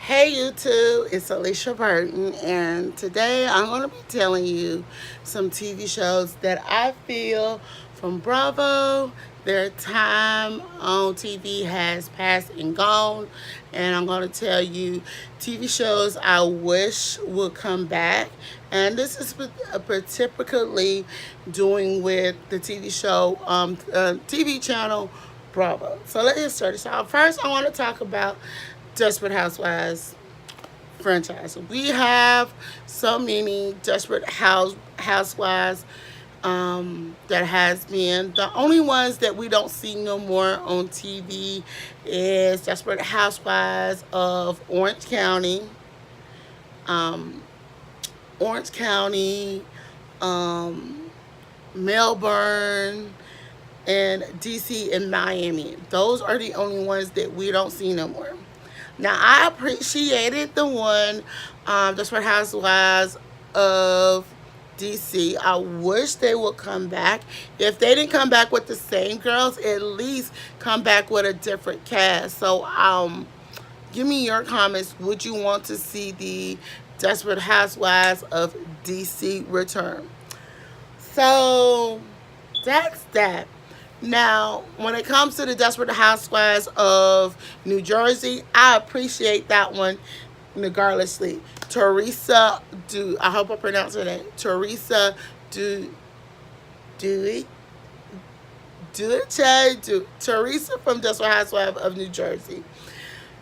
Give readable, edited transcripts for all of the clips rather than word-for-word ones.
Hey YouTube, it's Alicia Burton, and today I'm going to be telling you some TV shows that I feel from Bravo. Their time on TV has passed and gone, and I'm going to tell you TV shows I wish would come back. And this is particularly doing with the TV show, TV channel Bravo. So let's get started. So first, I want to talk about Desperate Housewives franchise. We have so many Housewives that has been. The only ones that we don't see no more on TV is Desperate Housewives of um, Orange County, um, Melbourne, and DC and Miami. Those are the only ones that we don't see no more. Now I appreciated the one, just for Housewives of DC. I wish they would come back. If they didn't come back with the same girls, at least come back with a different cast. So give me your comments. Would you want to see the Desperate Housewives of DC return? So that's that. Now, when it comes to the Desperate Housewives of New Jersey, I appreciate that one regardlessly. Teresa do I hope I pronounce her name. Teresa do do it do Teresa from Desperate Housewives of New Jersey.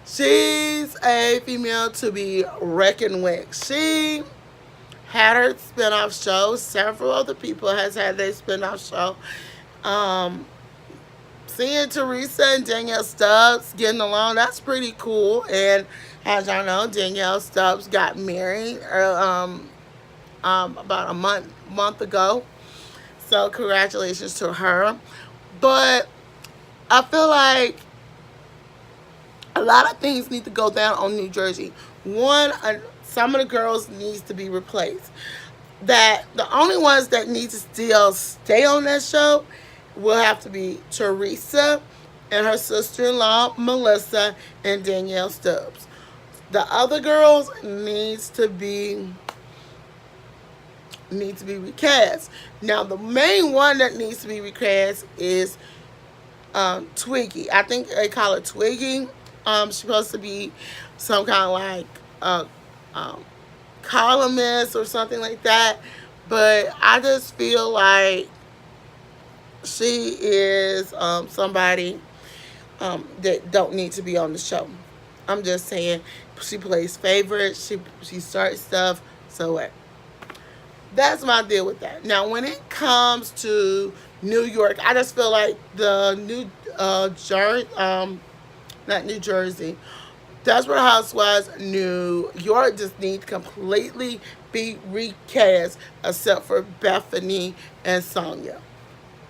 She's a female to be reckoned with. She had her spinoff show. Several other people has had their spinoff show. Um, Seeing Teresa and Danielle Stubbs getting along, that's pretty cool. And as y'all know, Danielle Stubbs got married about a month ago. So congratulations to her. But I feel like a lot of things need to go down on New Jersey. One, some of the girls needs to be replaced. That the only ones that need to still stay on that show will have to be Teresa and her sister-in-law Melissa and Danielle Stubbs. The other girls need to be recast. Now the main one that needs to be recast is Twiggy. I think they call it Twiggy. She's supposed to be some kind of like um, columnist or something like that. But I just feel like she is somebody that don't need to be on the show. I'm just saying, she plays favorites. She starts stuff. So what? That's my deal with that. Now, when it comes to New York, I just feel like the not New Jersey, Desperate Housewives New York just need to completely be recast, except for Bethany and Sonia.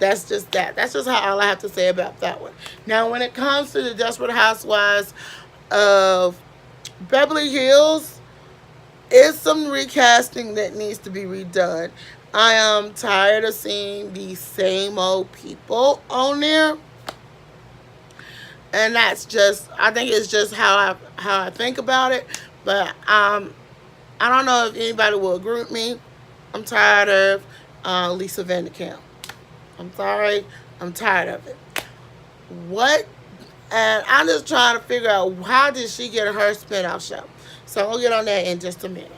That's just that. That's just how all I have to say about that one. Now, when it comes to the Desperate Housewives of Beverly Hills, is some recasting that needs to be redone. I am tired of seeing the same old people on there, and that's just, I think it's just how I think about it. But I don't know if anybody will agree with me. I'm tired of Lisa Vanderkamp. I'm sorry. I'm tired of it. What? And I'm just trying to figure out, how did she get her spinoff show? So we'll get on that in just a minute.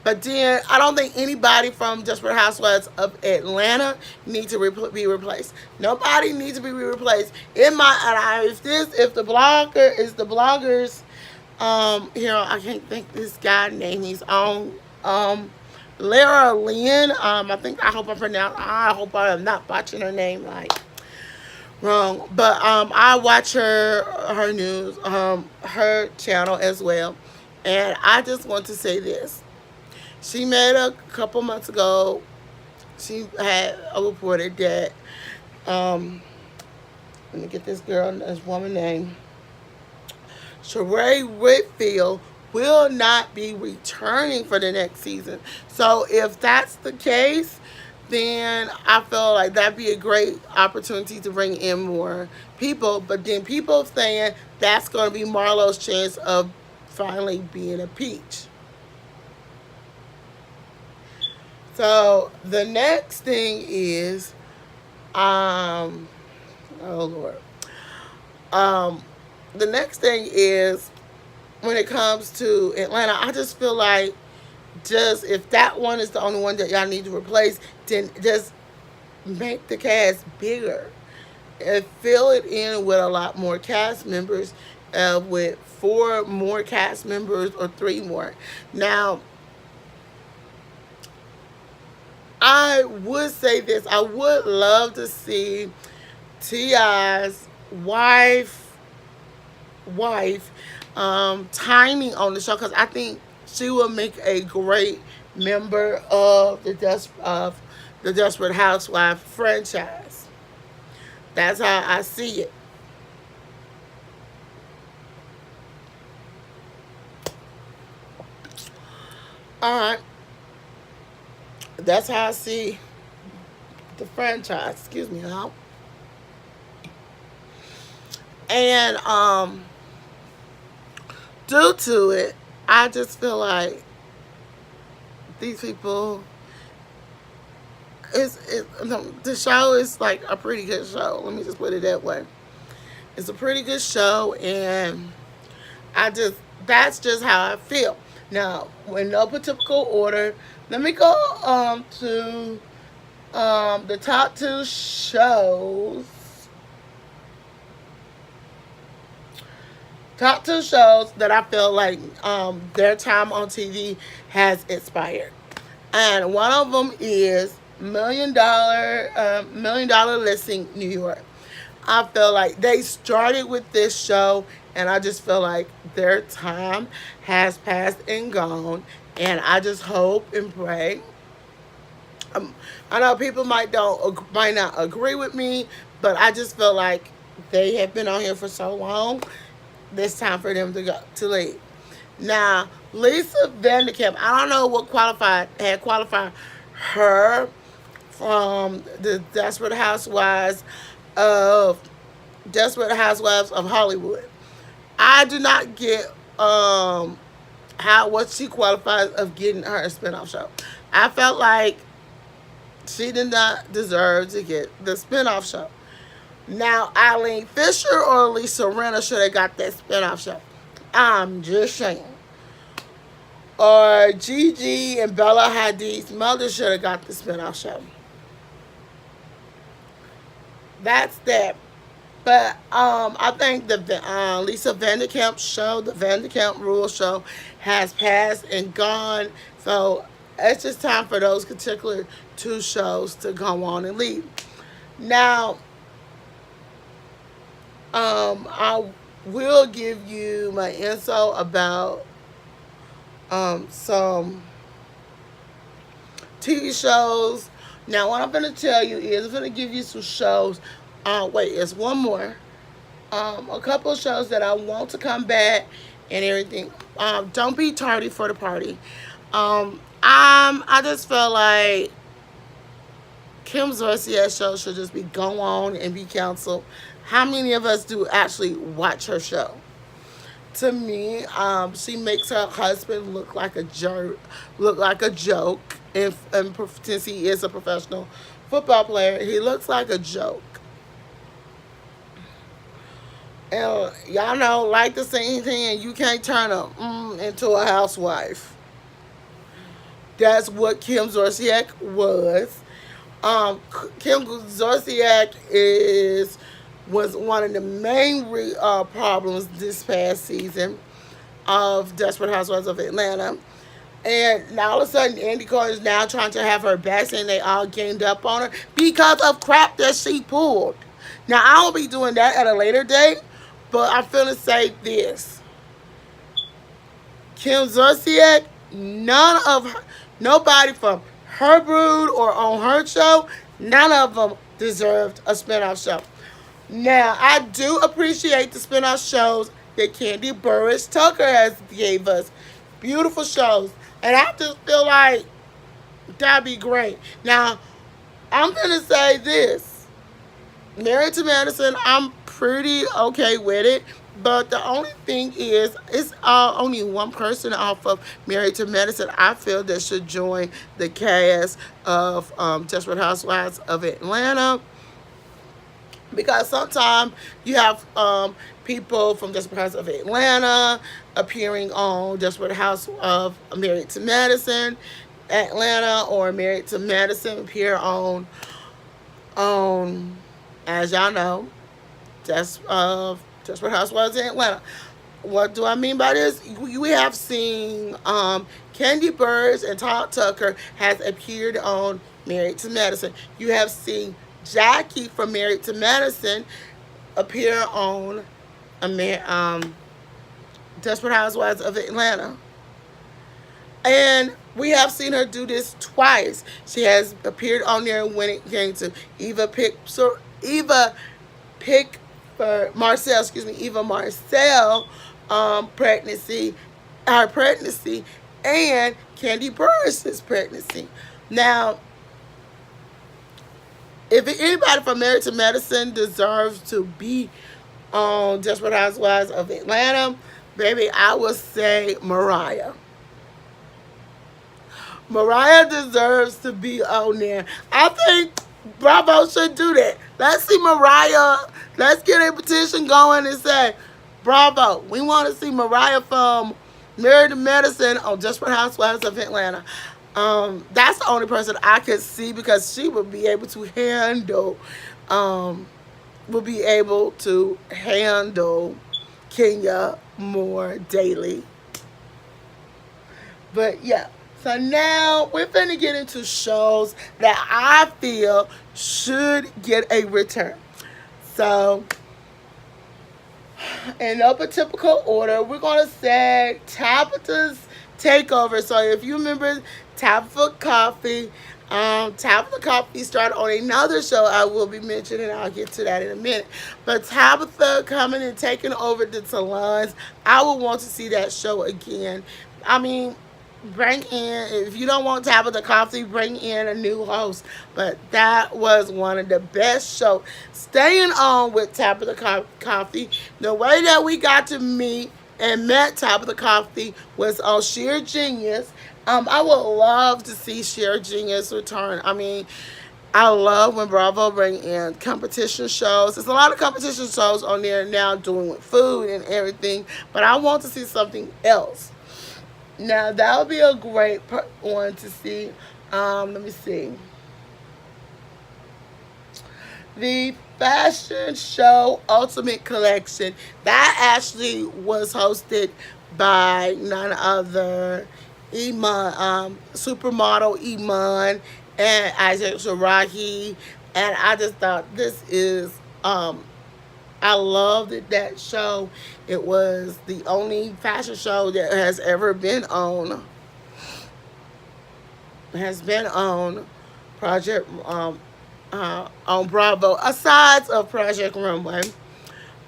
But then I don't think anybody from Desperate Housewives of Atlanta needs to be replaced. Nobody needs to be replaced. If the blogger is the bloggers, I can't think this guy name. He's on Lara Lynn. I hope I am not botching her name like wrong. But I watch her news, her channel as well. And I just want to say this. She made a couple months ago, she had reported that, um, let me get this woman name, Sheree Whitfield will not be returning for the next season. So if that's the case, then I feel like that'd be a great opportunity to bring in more people. But then people saying that's going to be Marlo's chance of finally being a peach. So the next thing is, um, oh Lord, um, the next thing is when it comes to Atlanta, I just feel like just if that one is the only one that y'all need to replace, then just make the cast bigger and fill it in with a lot more cast members, with four more cast members or three more. Now, I would say this: I would love to see Ti's wife, wife, Tiny on the show because I think she will make a great member of the Desperate Housewife franchise. That's how I see it. All right, that's how I see the franchise. Excuse me, now. And due to it, I just feel like these people the show is like a pretty good show. Let me just put it that way. It's a pretty good show, and I just that's just how I feel. Now, in no particular order, let me go to the top two shows. Top two shows that I feel like their time on TV has expired, and one of them is Million Dollar Listing New York. I feel like they started with this show, and I just feel like their time has passed and gone. And I just hope and pray. Um, I know people might not agree with me, but I just feel like they have been on here for so long. It's time for them to go to leave. Now, Lisa Vanderkamp, I don't know what qualified her from the of Desperate Housewives of Hollywood. I do not get how what she qualifies of getting her a spinoff show. I felt like she did not deserve to get the spinoff show. Now, Eileen Fisher or Lisa Rinna should have got that spinoff show. I'm just saying. Or Gigi and Bella Hadid's mother should have got the spinoff show. That's that. But I think the Lisa Vanderkamp show, the Vanderkamp Rule show, has passed and gone. So it's just time for those particular two shows to go on and leave. Now, I will give you my info about some TV shows. Now, what I'm going to tell you is I'm going to give you some shows. Wait, it's one more. A couple of shows that I want to come back and everything. Don't be tardy for the party. I just felt like Kim Zolciak's show should just be go on and be canceled. How many of us do actually watch her show? To me, she makes her husband look like a jerk, look like a joke. And since he is a professional football player, he looks like a joke. And y'all know, like the same thing, you can't turn a into a housewife. That's what Kim Zolciak was. Kim Zolciak was one of the main problems this past season of Desperate Housewives of Atlanta. And now all of a sudden, Andy Cohen is now trying to have her back, saying they all ganged up on her because of crap that she pulled. Now, I will be doing that at a later date, but I'm finna say this. Kim Zolciak, nobody from her brood or on her show, none of them deserved a spinoff show. Now, I do appreciate the spinoff shows that Candy Burris Tucker has gave us. Beautiful shows. And I just feel like that'd be great. Now, I'm going to say this. Married to Madison, I'm pretty okay with it. But the only thing is, it's only one person off of Married to Medicine I feel that should join the cast of Desperate Housewives of Atlanta, because sometimes you have people from Desperate House of Atlanta appearing on Desperate House of Married to Medicine Atlanta, or Married to Medicine appear on as y'all know, Desperate Housewives of Atlanta. What do I mean by this? We have seen Candy Burrs and Todd Tucker has appeared on Married to Medicine. You have seen Jackie from Married to Medicine appear on Desperate Housewives of Atlanta. And we have seen her do this twice. She has appeared on there when it came to Eva Pick for Marcel, excuse me, Eva Marcel pregnancy, her pregnancy, and Candy Burris' pregnancy. Now, if anybody from Married to Medicine deserves to be on Desperate Housewives of Atlanta, baby, I would say Mariah. Mariah deserves to be on there. I think Bravo should do that. Let's see Mariah. Let's get a petition going and say, Bravo, we want to see Mariah from Married to Medicine on Desperate Housewives of Atlanta. That's the only person I could see, because she would be able to handle, will be able to handle Kenya more daily. But yeah. So now we're finna get into shows that I feel should get a return. So, in no typical order, we're gonna say Tabitha's Takeover. So if you remember Tabitha Coffee, Tabitha Coffee started on another show I will be mentioning. I'll get to that in a minute. But Tabitha coming and taking over the salons, I would want to see that show again. I mean, bring in, if you don't want Tabitha Coffee, bring in a new host. But that was one of the best shows. Staying on with Tabitha Coffee, the way that we got to meet and met Tabitha Coffee was on Sheer Genius. I would love to see Sheer Genius return. I mean, I love when Bravo bring in competition shows. There's a lot of competition shows on there now doing with food and everything, but I want to see something else. Now that would be a great one to see. Let me see. The fashion show Ultimate Collection, that actually was hosted by none other Iman, supermodel Iman and Isaac Sharahi, and I just thought this is I loved that show. It was the only fashion show that has been on Project on Bravo, aside of Project Runway.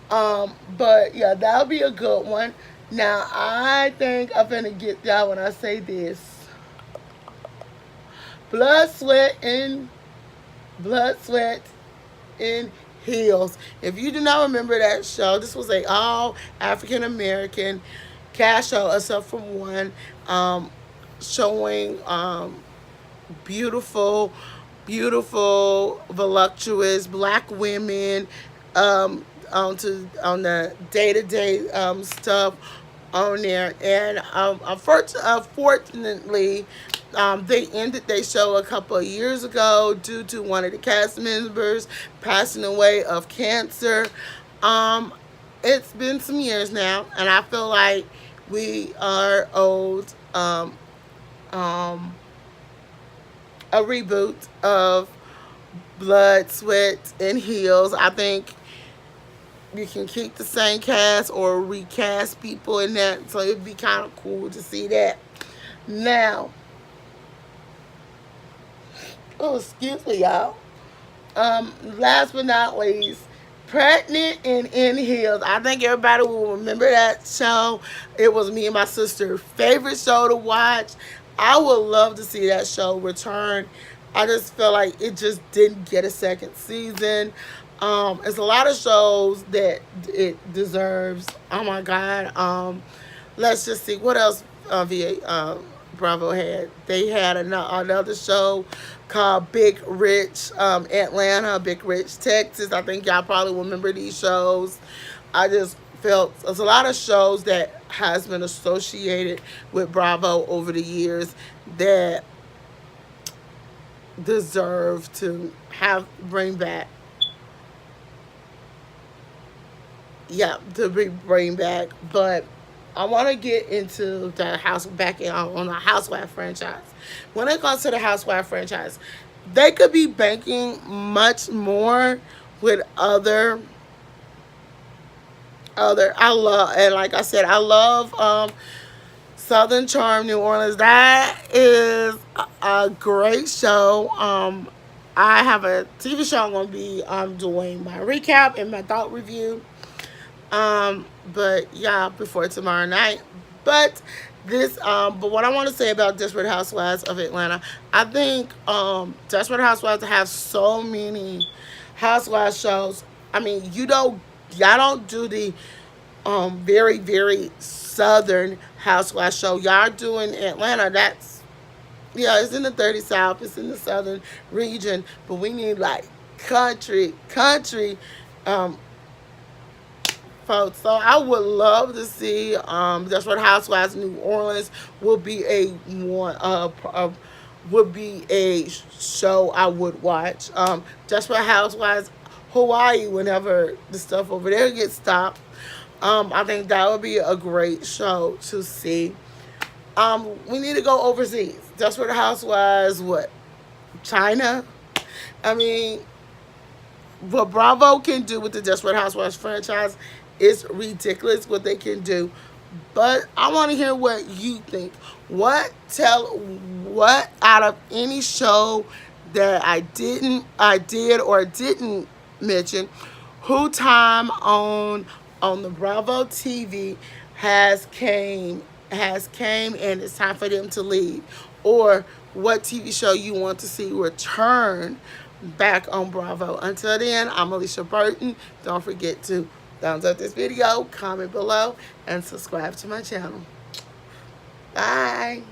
But yeah, that'll be a good one. Now I think I'm gonna get that when I say this. Blood, sweat, and blood, sweat, and heels. If you do not remember that show, this was a all African American cast show, except for one, showing beautiful, beautiful, voluptuous black women on the day to day stuff on there. And unfortunately, they ended their show a couple of years ago due to one of the cast members passing away of cancer. It's been some years now, and I feel like we are owed a reboot of Blood, Sweat, and Heels. I think you can keep the same cast or recast people in that, so it'd be kind of cool to see that. Now, oh, excuse me, y'all. Last but not least, Pregnant and in Heels. I think everybody will remember that show. It was me and my sister's favorite show to watch. I would love to see that show return. I just feel like it just didn't get a second season. It's a lot of shows that it deserves. Oh my God. Let's just see what else. Bravo had. They had another show called Big Rich Atlanta, Big Rich Texas. I think y'all probably remember these shows. I just felt there's a lot of shows that has been associated with Bravo over the years that deserve to have bring back. Yeah, to bring back. But I want to get into the house back in on the Housewife franchise. When it comes to the Housewife franchise, they could be banking much more with other. I love, and like I said, I love Southern Charm New Orleans. That is a great show. I have a TV show I'm gonna be doing my recap and my thought review. But yeah, before tomorrow night. But but what I want to say about Desperate Housewives of Atlanta, I think Desperate Housewives have so many housewives shows. I mean, y'all don't do the very southern housewives show. Y'all doing Atlanta. That's yeah, it's in the 30 South, it's in the southern region, but we need like country um folks. So I would love to see Desperate Housewives New Orleans would be would be a show I would watch. Desperate Housewives Hawaii, whenever the stuff over there gets stopped. I think that would be a great show to see. We need to go overseas. Desperate Housewives, what? China? I mean, what Bravo can do with the Desperate Housewives franchise is ridiculous what they can do. But I want to hear what you think. What out of any show that I did or didn't mention, who time on the Bravo TV has came and it's time for them to leave, or what TV show you want to see return back on Bravo. Until then, I'm Alicia Burton. Don't forget to thumbs up this video, comment below, and subscribe to my channel. Bye.